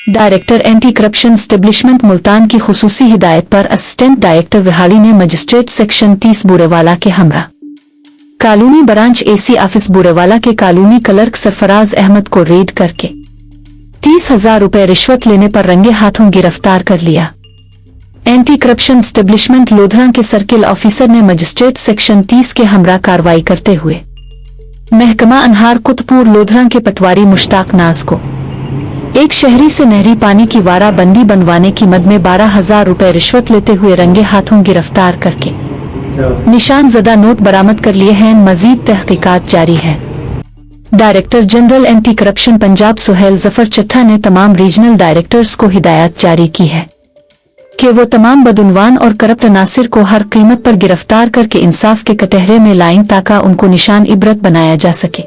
Director anti corruption establishment Multan की खुसूसी हिदायत पर असिस्टेंट डायरेक्टर विहाड़ी ने मजिस्ट्रेट सेक्शन 30 बूरेवाला के हमरा colony branch AC office Burewala के कॉलोनी क्लर्क सरफराज अहमद को रेड करके 30,000 रुपए रिश्वत लेने पर रंगे हाथों गिरफ्तार कर लिया। एंटी करप्शन एस्टेब्लिशमेंट लोधरा के सर्किल ऑफिसर ने मजिस्ट्रेट सेक्शन 30 के हमरा कार्रवाई करते हुए महकमा अनहार कुतपुर लोधरा के पटवारी मुश्ताक नाज को एक शहरी से नहरी पानी की वारा बंदी बनवाने की मद में 12,000 रुपए रिश्वत लेते हुए रंगे हाथों गिरफ्तार करके निशान ज़दा नोट बरामद कर लिए हैं। मजीद तहकीकात जारी है। Director general anti corruption Punjab Suhail Zafar Chattha ने तमाम रीजनल डायरेक्टर्स को हिदायत जारी की है कि वो तमाम बदउनवान और करप्ट अनासिर को हर कीमत पर गिरफ्तार करके इंसाफ के कटहरे में लाएं ताकि उनको निशान इबरत बनाया जा सके।